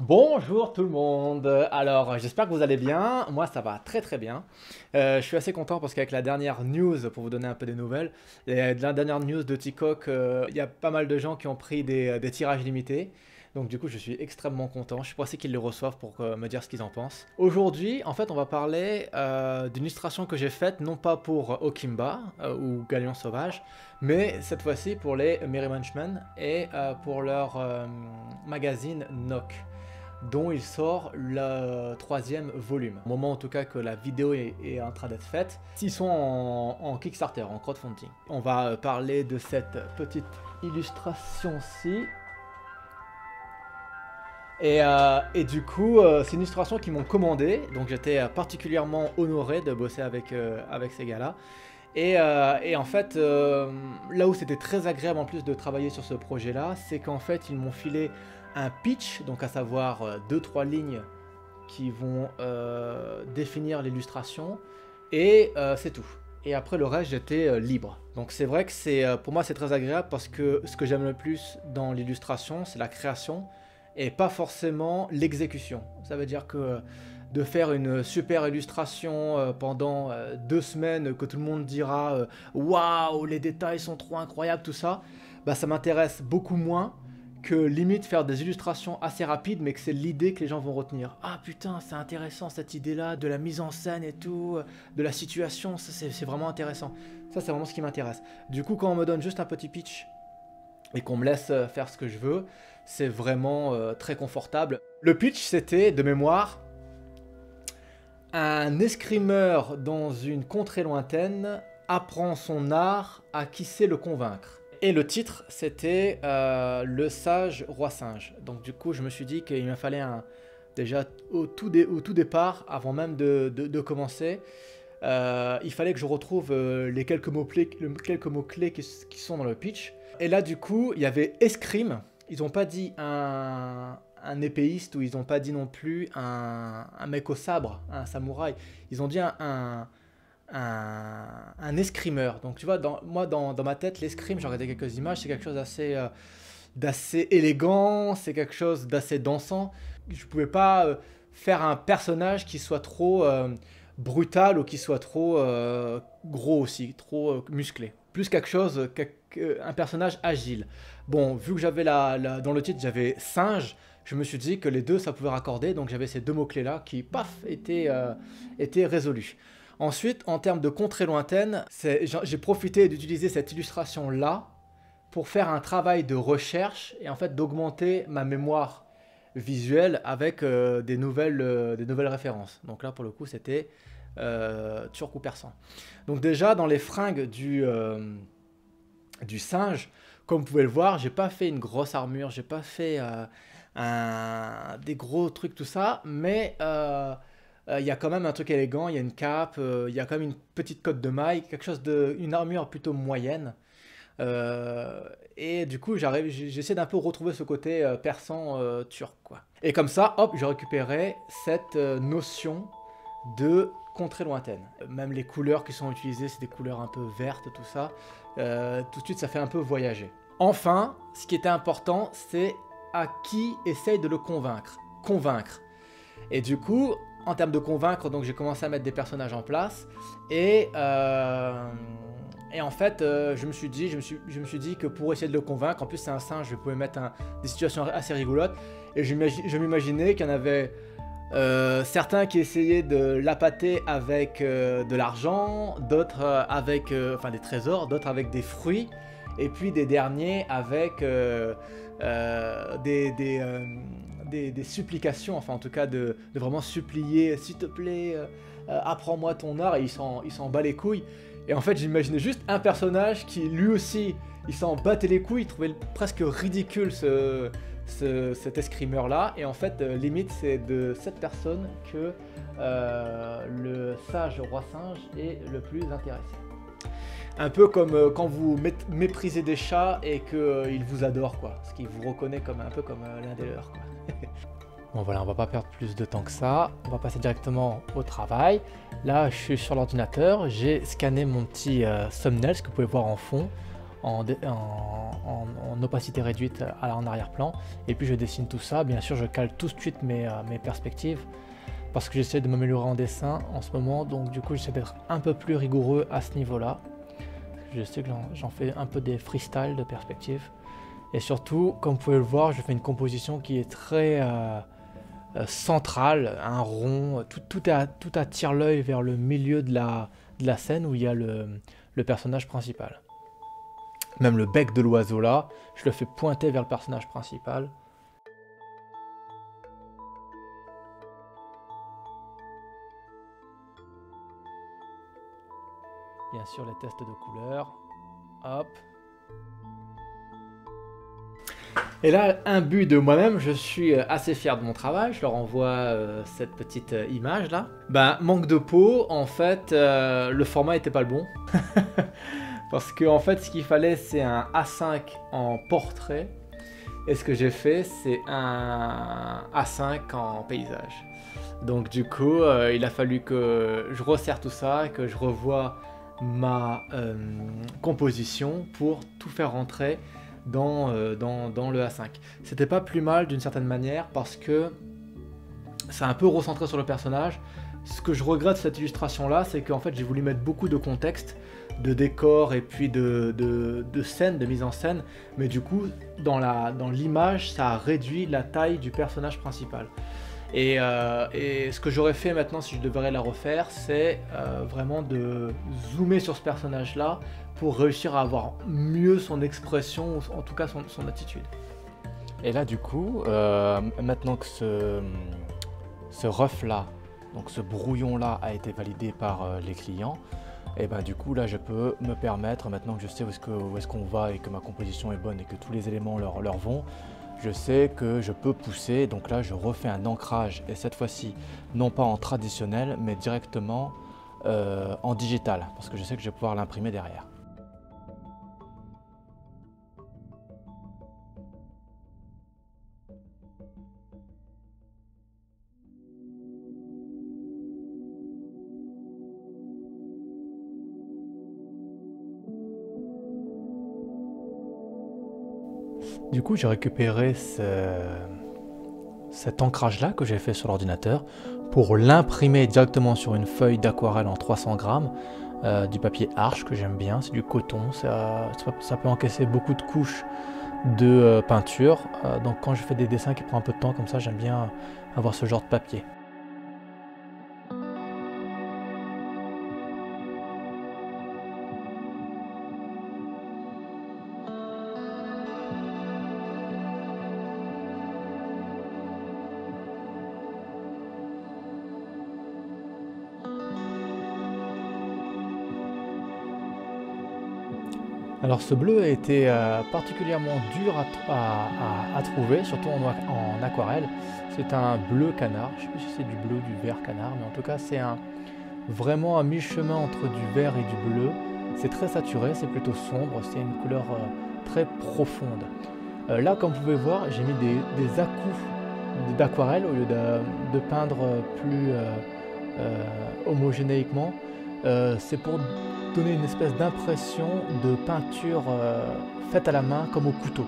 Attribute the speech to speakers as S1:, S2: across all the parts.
S1: Bonjour tout le monde. Alors, j'espère que vous allez bien. Moi, ça va très très bien. Je suis assez content parce qu'avec la dernière news, pour vous donner un peu des nouvelles, et la dernière news de TikTok, il y a pas mal de gens qui ont pris des tirages limités. Donc du coup, je suis extrêmement content. Je suis pressé qu'ils les reçoivent pour me dire ce qu'ils en pensent. Aujourd'hui, en fait, on va parler d'une illustration que j'ai faite, non pas pour Okimba ou Galion Sauvage, mais cette fois-ci pour les Merry Munchmen et pour leur magazine Nock, dont il sort le troisième volume. Au moment en tout cas que la vidéo est en train d'être faite, ils sont en Kickstarter, en crowdfunding. On va parler de cette petite illustration-ci. Et du coup, c'est une illustration qu'ils m'ont commandée, donc j'étais particulièrement honoré de bosser avec ces gars-là. Et en fait, là où c'était très agréable en plus de travailler sur ce projet-là, c'est qu'en fait, ils m'ont filé un pitch, donc à savoir 2-3 lignes qui vont définir l'illustration, et c'est tout. Et après le reste, j'étais libre. Donc c'est vrai que pour moi c'est très agréable parce que ce que j'aime le plus dans l'illustration, c'est la création et pas forcément l'exécution. Ça veut dire que de faire une super illustration pendant 2 semaines, que tout le monde dira waouh, les détails sont trop incroyables, tout ça, bah ça m'intéresse beaucoup moins que limite faire des illustrations assez rapides, mais que c'est l'idée que les gens vont retenir. Ah putain, c'est intéressant cette idée-là, de la mise en scène et tout, de la situation, ça c'est vraiment intéressant. Ça c'est vraiment ce qui m'intéresse. Du coup, quand on me donne juste un petit pitch et qu'on me laisse faire ce que je veux, c'est vraiment très confortable. Le pitch, c'était, de mémoire, un escrimeur dans une contrée lointaine apprend son art à qui sait le convaincre. Et le titre, c'était Le sage roi singe. Donc du coup, je me suis dit qu'il me fallait déjà au tout départ, avant même de commencer, il fallait que je retrouve les quelques mots-clés qui sont dans le pitch. Et là, du coup, il y avait escrime. Ils n'ont pas dit un épéiste ou ils n'ont pas dit non plus un mec au sabre, un samouraï. Ils ont dit un escrimeur. Donc tu vois, moi dans ma tête, l'escrime, j'ai regardé quelques images, c'est quelque chose d'assez élégant, c'est quelque chose d'assez dansant. Je pouvais pas faire un personnage qui soit trop brutal ou qui soit trop gros aussi, trop musclé. Plus quelque chose, un personnage agile. Bon, vu que j'avais dans le titre, j'avais singe, je me suis dit que les deux, ça pouvait raccorder, donc j'avais ces deux mots-clés-là qui, paf, étaient résolus. Ensuite, en termes de contrée lointaine, j'ai profité d'utiliser cette illustration-là pour faire un travail de recherche et en fait d'augmenter ma mémoire visuelle avec des nouvelles références. Donc là, pour le coup, c'était turc ou persan. Donc déjà, dans les fringues du singe, comme vous pouvez le voir, j'ai pas fait une grosse armure, j'ai pas fait des gros trucs, tout ça, mais il y a quand même un truc élégant, il y a une cape, il y a quand même une petite cotte de maille, une armure plutôt moyenne. Et du coup, j'essaie d'un peu retrouver ce côté persan turc, quoi. Et comme ça, hop, je récupérais cette notion de contrée lointaine. Même les couleurs qui sont utilisées, c'est des couleurs un peu vertes, tout ça. Tout de suite, ça fait un peu voyager. Enfin, ce qui était important, c'est à qui essaye de le convaincre. Convaincre. Et du coup, en termes de convaincre, donc j'ai commencé à mettre des personnages en place et en fait, je me suis dit que pour essayer de le convaincre, en plus c'est un singe, je pouvais mettre des situations assez rigolotes et je m'imaginais qu'il y en avait certains qui essayaient de l'appâter avec de l'argent, d'autres avec enfin des trésors, d'autres avec des fruits, et puis des derniers avec des supplications, enfin en tout cas de vraiment supplier, s'il te plaît, apprends-moi ton art, et il s'en bat les couilles. Et en fait, j'imaginais juste un personnage qui lui aussi, il s'en battait les couilles, il trouvait presque ridicule cet escrimeur là, et en fait, limite, c'est de cette personne que le sage roi singe est le plus intéressé. Un peu comme quand vous méprisez des chats et qu'ils vous adorent, quoi. Parce qu'ils vous reconnaissent un peu comme l'un des leurs, quoi. Bon voilà, on va pas perdre plus de temps que ça. On va passer directement au travail. Là, je suis sur l'ordinateur. J'ai scanné mon petit thumbnail, ce que vous pouvez voir en fond, en en opacité réduite en arrière-plan. Et puis je dessine tout ça. Bien sûr, je cale tout de suite mes perspectives parce que j'essaie de m'améliorer en dessin en ce moment. Donc du coup, j'essaie d'être un peu plus rigoureux à ce niveau-là. Je sais que j'en fais un peu des freestyles de perspectives. Et surtout, comme vous pouvez le voir, je fais une composition qui est très centrale, un rond. Tout attire l'œil vers le milieu de la scène où il y a le personnage principal. Même le bec de l'oiseau là, je le fais pointer vers le personnage principal. Bien sûr, les tests de couleurs. Hop. Et là, un but de moi-même, je suis assez fier de mon travail. Je leur envoie cette petite image là. Ben, manque de peau, en fait, le format était pas le bon. Parce que en fait, ce qu'il fallait, c'est un A5 en portrait. Et ce que j'ai fait, c'est un A5 en paysage. Donc du coup, il a fallu que je resserre tout ça, que je revoie ma composition pour tout faire rentrer dans le A5. C'était pas plus mal d'une certaine manière parce que c'est un peu recentré sur le personnage. Ce que je regrette de cette illustration là, c'est qu'en fait j'ai voulu mettre beaucoup de contexte, de décor et puis de scène, de mise en scène, mais du coup dans l'image ça a réduit la taille du personnage principal. Et ce que j'aurais fait maintenant si je devrais la refaire, c'est vraiment de zoomer sur ce personnage là pour réussir à avoir mieux son expression, ou en tout cas son attitude. Et là du coup, maintenant que ce rough là, donc ce brouillon là a été validé par les clients, et ben du coup là je peux me permettre, maintenant que je sais où est-ce qu'on va et que ma composition est bonne et que tous les éléments leur vont, je sais que je peux pousser. Donc là je refais un ancrage, et cette fois-ci non pas en traditionnel mais directement en digital, parce que je sais que je vais pouvoir l'imprimer derrière. Du coup, j'ai récupéré cet ancrage-là que j'ai fait sur l'ordinateur pour l'imprimer directement sur une feuille d'aquarelle en 300 grammes, du papier Arches que j'aime bien, c'est du coton, ça peut encaisser beaucoup de couches de peinture, donc quand je fais des dessins qui prennent un peu de temps comme ça, j'aime bien avoir ce genre de papier. Alors ce bleu a été particulièrement dur à trouver, surtout en aquarelle. C'est un bleu canard, je ne sais plus si c'est du bleu ou du vert canard, mais en tout cas c'est vraiment à mi-chemin entre du vert et du bleu. C'est très saturé, c'est plutôt sombre, c'est une couleur très profonde. Là, comme vous pouvez voir, j'ai mis des à-coups d'aquarelle au lieu de peindre plus homogénéiquement. C'est pour donner une espèce d'impression de peinture faite à la main comme au couteau.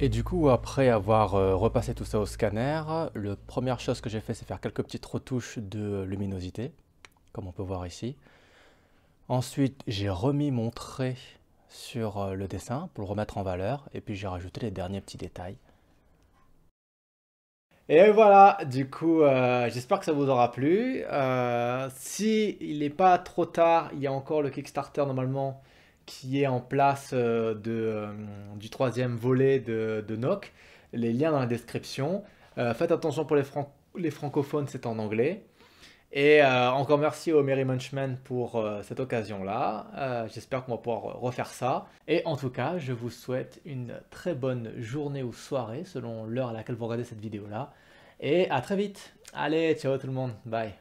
S1: Et du coup, après avoir repassé tout ça au scanner, la première chose que j'ai fait, c'est faire quelques petites retouches de luminosité, comme on peut voir ici. Ensuite, j'ai remis mon trait sur le dessin pour le remettre en valeur, et puis j'ai rajouté les derniers petits détails. Et voilà, du coup, j'espère que ça vous aura plu. Si il n'est pas trop tard, il y a encore le Kickstarter normalement qui est en place du troisième volet de Nock. Les liens dans la description. Faites attention pour les francophones, c'est en anglais. Et encore merci au Merry Munchman pour cette occasion-là. J'espère qu'on va pouvoir refaire ça. Et en tout cas, je vous souhaite une très bonne journée ou soirée selon l'heure à laquelle vous regardez cette vidéo-là. Et à très vite. Allez, ciao tout le monde. Bye.